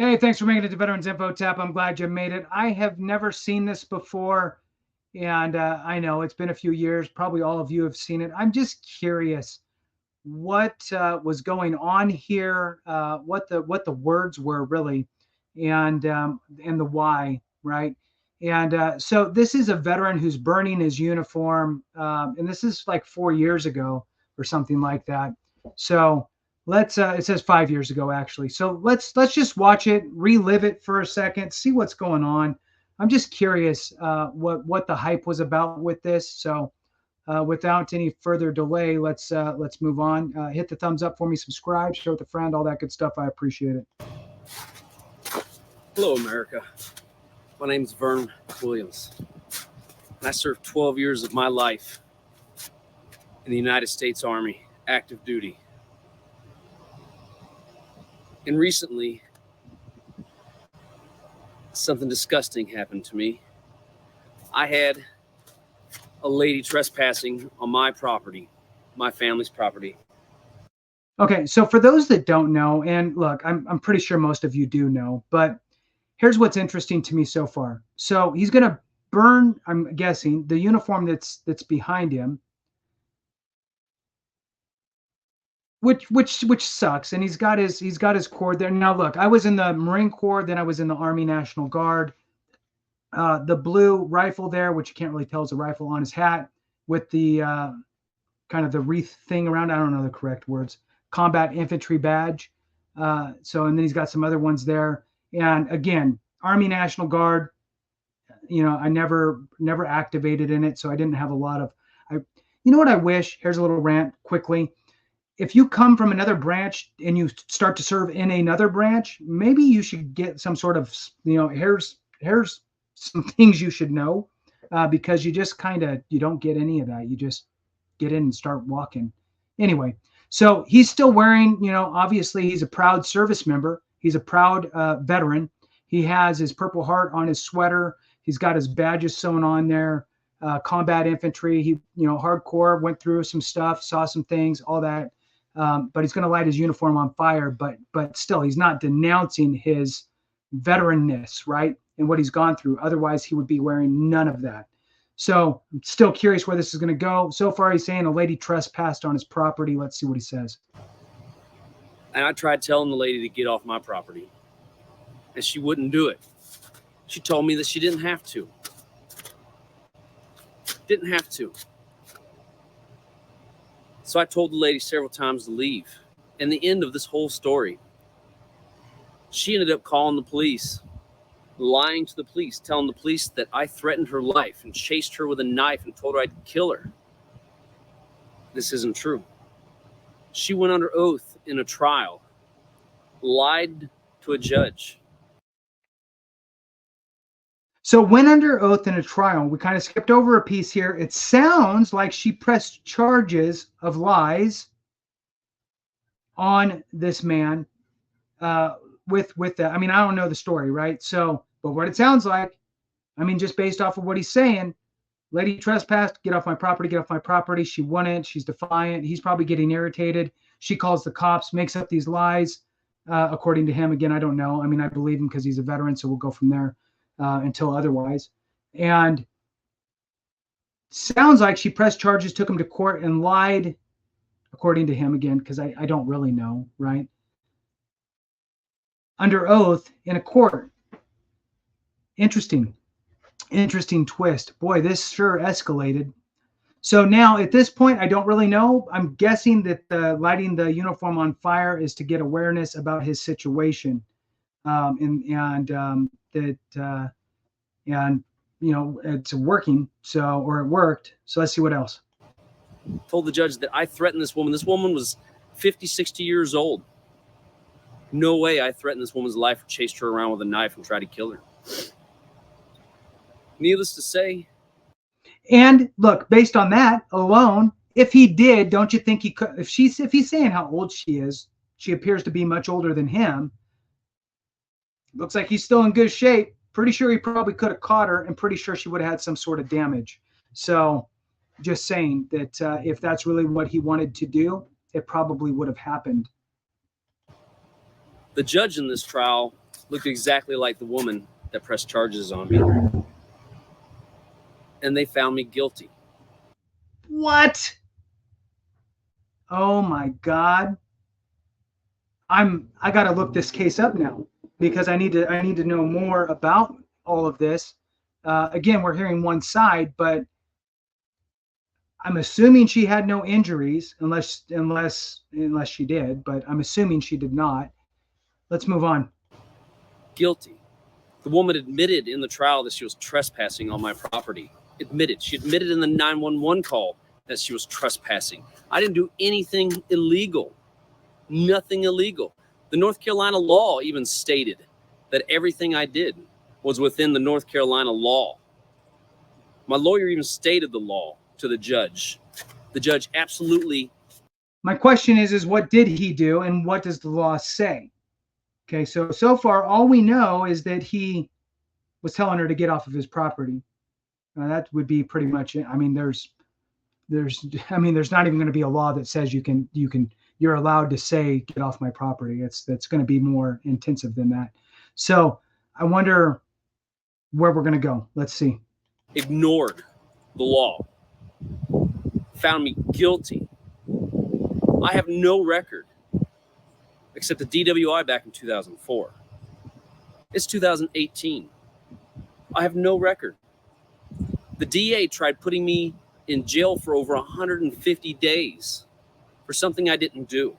Hey, thanks for making it to Veterans Info Tap. I'm glad you made it. I have never seen this before, and I know it's been a few years. Probably all of you have seen it. I'm just curious what was going on here, what the words were really, and the why, right? And so this is a veteran who's burning his uniform, and this is like 4 years ago or something like that. So let's it says 5 years ago actually. So let's just watch it, relive it for a second, see what's going on. I'm just curious what the hype was about with this. So without any further delay, let's move on. Hit the thumbs up for me, subscribe, share with a friend, all that good stuff. I appreciate it. Hello, America. My name is Vern Williams, and I served 12 years of my life in the United States Army, active duty. And recently, something disgusting happened to me. I had a lady trespassing on my property, my family's property. Okay, so for those that don't know, and look, I'm pretty sure most of you do know, but here's what's interesting to me so far. So he's gonna burn, I'm guessing, the uniform that's behind him, which sucks. And he's got his cord there. Now look, I was in the Marine Corps, then I was in the Army National Guard. The blue rifle there, which you can't really tell is a rifle, on his hat with the kind of the wreath thing around. I don't know the correct words. Combat infantry badge. And then he's got some other ones there. And again, Army National Guard. I never activated in it, so I didn't have a lot of. You know what I wish? Here's a little rant quickly. If you come from another branch and you start to serve in another branch, maybe you should get some sort of, here's some things you should know, because you just you don't get any of that. You just get in and start walking. Anyway, so he's still wearing, obviously he's a proud service member. He's a proud veteran. He has his Purple Heart on his sweater. He's got his badges sewn on there. Combat infantry. He, hardcore, went through some stuff, saw some things, all that. But he's going to light his uniform on fire. But still, he's not denouncing his veteranness, right? And what he's gone through. Otherwise, he would be wearing none of that. So I'm still curious where this is going to go. So far, he's saying a lady trespassed on his property. Let's see what he says. And I tried telling the lady to get off my property, and she wouldn't do it. She told me that she didn't have to. Didn't have to. So I told the lady several times to leave. And the end of this whole story, she ended up calling the police, lying to the police, telling the police that I threatened her life and chased her with a knife and told her I'd kill her. This isn't true. She went under oath in a trial, lied to a judge. So went under oath in a trial. We kind of skipped over a piece here. It sounds like she pressed charges of lies on this man with that. I mean, I don't know the story, right? So, but what it sounds like, I mean, just based off of what he's saying, lady trespassed, get off my property, get off my property. She wouldn't. She's defiant. He's probably getting irritated. She calls the cops, makes up these lies, according to him. Again, I don't know. I mean, I believe him because he's a veteran, so we'll go from there until otherwise. And sounds like she pressed charges, took him to court, and lied, according to him, again, because I don't really know, right? Under oath in a court. Interesting twist. Boy, this sure escalated. So now at this point, I don't really know. I'm guessing that lighting the uniform on fire is to get awareness about his situation, and it's working. So, or it worked. So let's see what else. Told the judge that I threatened this woman. This woman was 50, 60 years old. No way I threatened this woman's life or chased her around with a knife and tried to kill her. Needless to say. And look, based on that alone, if he did, don't you think he could? If he's saying how old she is, she appears to be much older than him. Looks like he's still in good shape. Pretty sure he probably could have caught her, and pretty sure she would have had some sort of damage. So, just saying that if that's really what he wanted to do, it probably would have happened. The judge in this trial looked exactly like the woman that pressed charges on me. And they found me guilty. What? Oh my God. I got to look this case up now because I need to know more about all of this. Again, we're hearing one side, but I'm assuming she had no injuries unless she did, but I'm assuming she did not. Let's move on. Guilty. The woman admitted in the trial that she was trespassing on my property. She admitted in the 911 call that she was trespassing. I didn't do anything illegal. Nothing illegal. The North Carolina law even stated that everything I did was within the North Carolina law. My lawyer even stated the law to the judge. The judge absolutely. My question is what did he do and what does the law say? Okay, so far all we know is that he was telling her to get off of his property. That would be pretty much it. I mean, there's not even going to be a law that says you're allowed to say get off my property. That's going to be more intensive than that. So I wonder where we're going to go. Let's see. Ignored the law. Found me guilty. I have no record except the DWI back in 2004. It's 2018. I have no record. The DA tried putting me in jail for over 150 days for something I didn't do.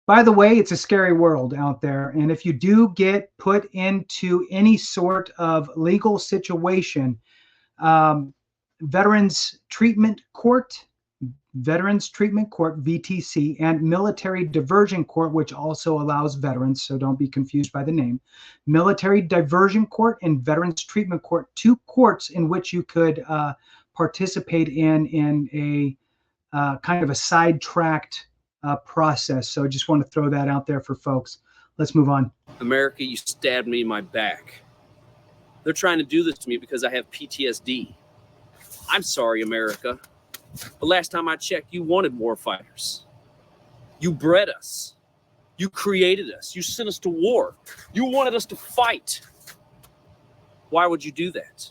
By the way, it's a scary world out there. And if you do get put into any sort of legal situation, Veterans Treatment Court, VTC, and Military Diversion Court, which also allows veterans, so don't be confused by the name. Military Diversion Court and Veterans Treatment Court, two courts in which you could participate in a kind of a sidetracked process. So I just want to throw that out there for folks. Let's move on. America, you stabbed me in my back. They're trying to do this to me because I have PTSD. I'm sorry, America. The last time I checked, you wanted war fighters. You bred us. You created us. You sent us to war. You wanted us to fight. Why would you do that?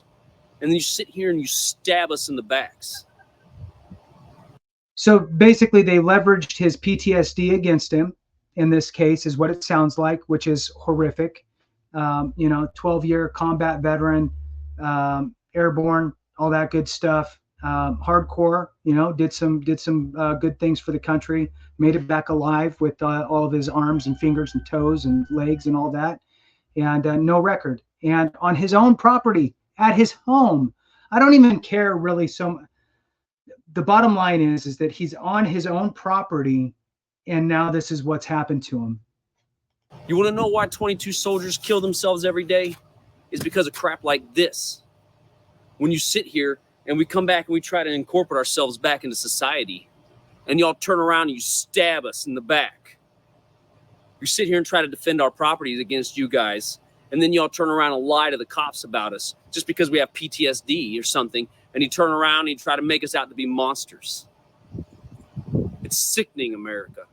And then you sit here and you stab us in the backs. So basically, they leveraged his PTSD against him. In this case, is what it sounds like, which is horrific. 12-year combat veteran, airborne, all that good stuff. Hardcore, did some good things for the country, made it back alive with all of his arms and fingers and toes and legs and all that, and no record. And on his own property, at his home. I don't even care really. So the bottom line is that he's on his own property, and now this is what's happened to him. You want to know why 22 soldiers kill themselves every day? It's because of crap like this. When you sit here and we come back and we try to incorporate ourselves back into society, and y'all turn around and you stab us in the back. You sit here and try to defend our properties against you guys, and then y'all turn around and lie to the cops about us just because we have PTSD or something, and you turn around and you try to make us out to be monsters. It's sickening, America.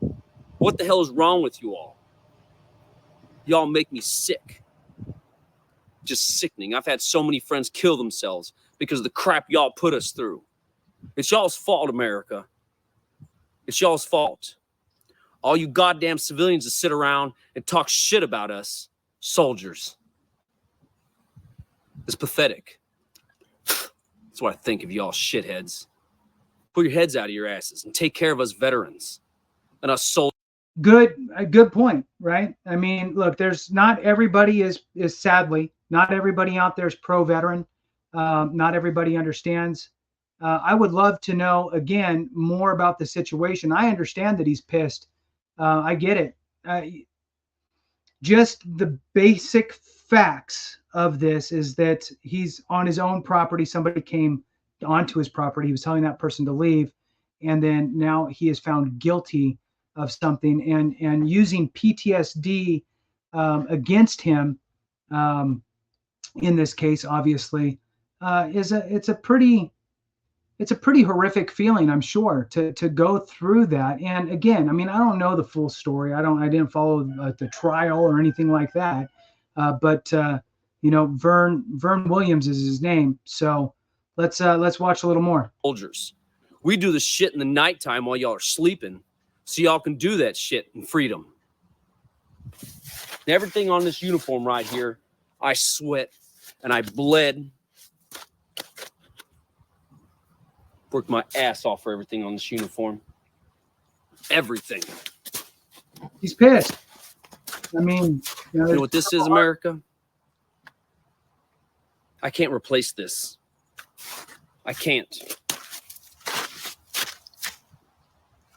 What the hell is wrong with you all? Y'all make me sick. Just sickening. I've had so many friends kill themselves because of the crap y'all put us through. It's y'all's fault, America. It's y'all's fault. All you goddamn civilians that sit around and talk shit about us, soldiers. It's pathetic. That's what I think of y'all shitheads. Pull your heads out of your asses and take care of us veterans and us soldiers. Good point, right? I mean, look, there's not everybody is sadly, not everybody out there is pro-veteran. Not everybody understands. I would love to know, again, more about the situation. I understand that he's pissed. I get it. Just the basic facts of this is that he's on his own property. Somebody came onto his property. He was telling that person to leave. And then now he is found guilty of something, and using PTSD against him in this case, obviously, it's a pretty it's a pretty horrific feeling, I'm sure, to go through that. And again, I mean, I don't know the full story. I didn't follow the trial or anything like that. But you know, Vern Williams is his name. So let's watch a little more. Soldiers, we do the shit in the nighttime while y'all are sleeping, so y'all can do that shit in freedom. Everything on this uniform right here, I sweat and I bled. Worked my ass off for everything on this uniform. Everything. He's pissed. I mean, you know what this is, America? I can't replace this. I can't.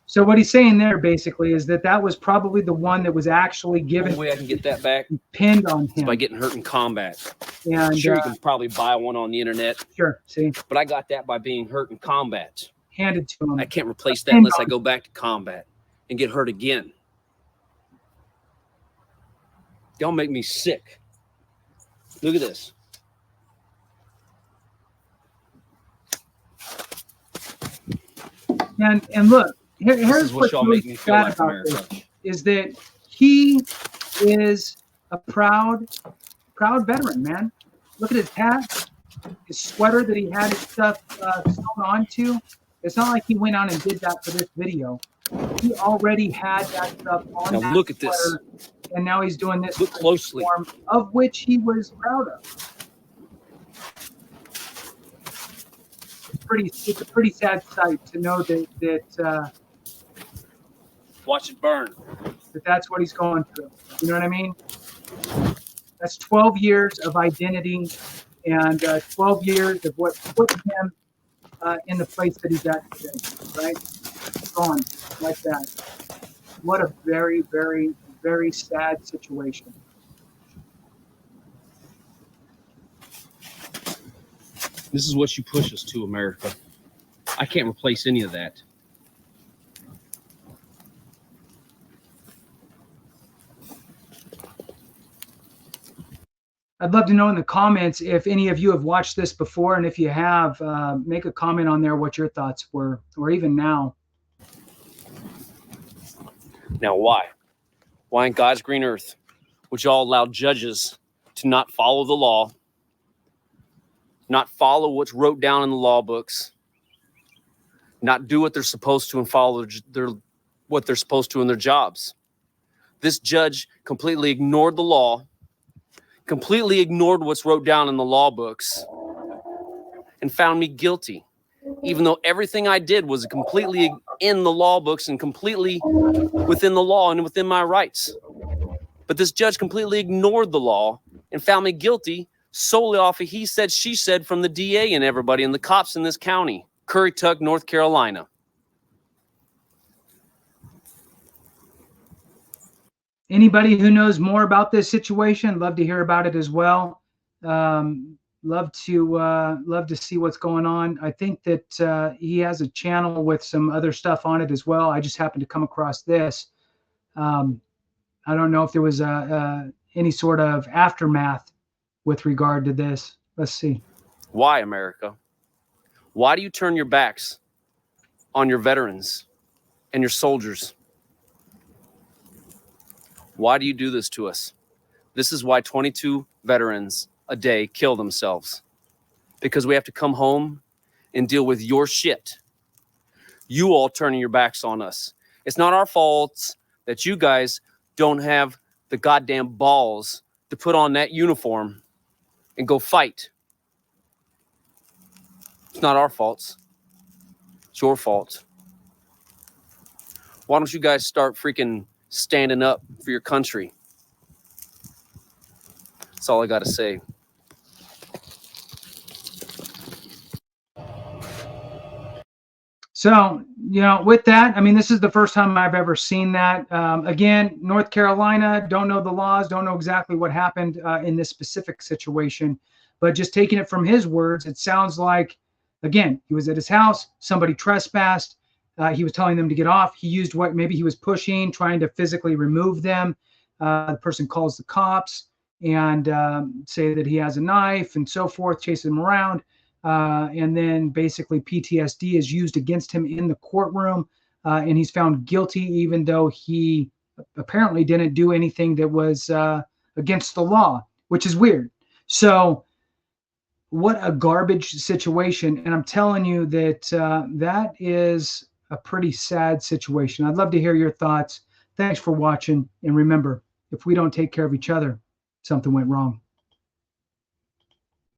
So what he's saying there basically is that was probably the one that was actually given. The way I can get that back, pinned on him, is by getting hurt in combat. And sure, you can probably buy one on the internet. Sure, see. But I got that by being hurt in combat. Handed to him. I can't replace that unless I go back to combat and get hurt again. Y'all make me sick. Look at this. And look, here's what y'all make me feel like, America. Is that he is a proud veteran, man. Look at his hat, his sweater that he had his stuff sewn onto. It's not like he went out and did that for this video. He already had that stuff on. Now look at this. And now he's doing this. Look closely. Of which he was proud of. It's a pretty sad sight to know that watch it burn. That's what he's going through. You know what I mean? That's 12 years of identity and 12 years of what put him in the place that he's at today, right? Gone like that. What a very, very, very sad situation. This is what you push us to, America. I can't replace any of that. I'd love to know in the comments if any of you have watched this before, and if you have, make a comment on there what your thoughts were, or even now. Now, why? Why in God's green earth would y'all allow judges to not follow the law, not follow what's wrote down in the law books, not do what they're supposed to and follow what they're supposed to in their jobs? This judge completely ignored the law, completely ignored what's wrote down in the law books, and found me guilty, even though everything I did was completely in the law books and completely within the law and within my rights. But this judge completely ignored the law and found me guilty solely off of he said, she said from the DA and everybody and the cops in this county, Currituck, North Carolina. Anybody who knows more about this situation, love to hear about it as well. Love to see what's going on. I think that he has a channel with some other stuff on it as well. I just happened to come across this. I don't know if there was any sort of aftermath with regard to this. Let's see. Why, America? Why do you turn your backs on your veterans and your soldiers? Why do you do this to us? This is why 22 veterans a day kill themselves. Because we have to come home and deal with your shit. You all turning your backs on us. It's not our fault that you guys don't have the goddamn balls to put on that uniform and go fight. It's not our fault. It's your fault. Why don't you guys start freaking standing up for your country? That's all I got to say. So, you know, with that, I mean, this is the first time I've ever seen that. Again, North Carolina, don't know the laws, don't know exactly what happened in this specific situation, but just taking it from his words, it sounds like, again, he was at his house, somebody trespassed, he was telling them to get off. He used what maybe he was pushing, trying to physically remove them. The person calls the cops and say that he has a knife and so forth, chases him around. and then basically PTSD is used against him in the courtroom, and he's found guilty even though he apparently didn't do anything that was against the law, which is weird. So what a garbage situation. And I'm telling you that that is a pretty sad situation. I'd love to hear your thoughts. Thanks for watching. And remember, if we don't take care of each other, something went wrong.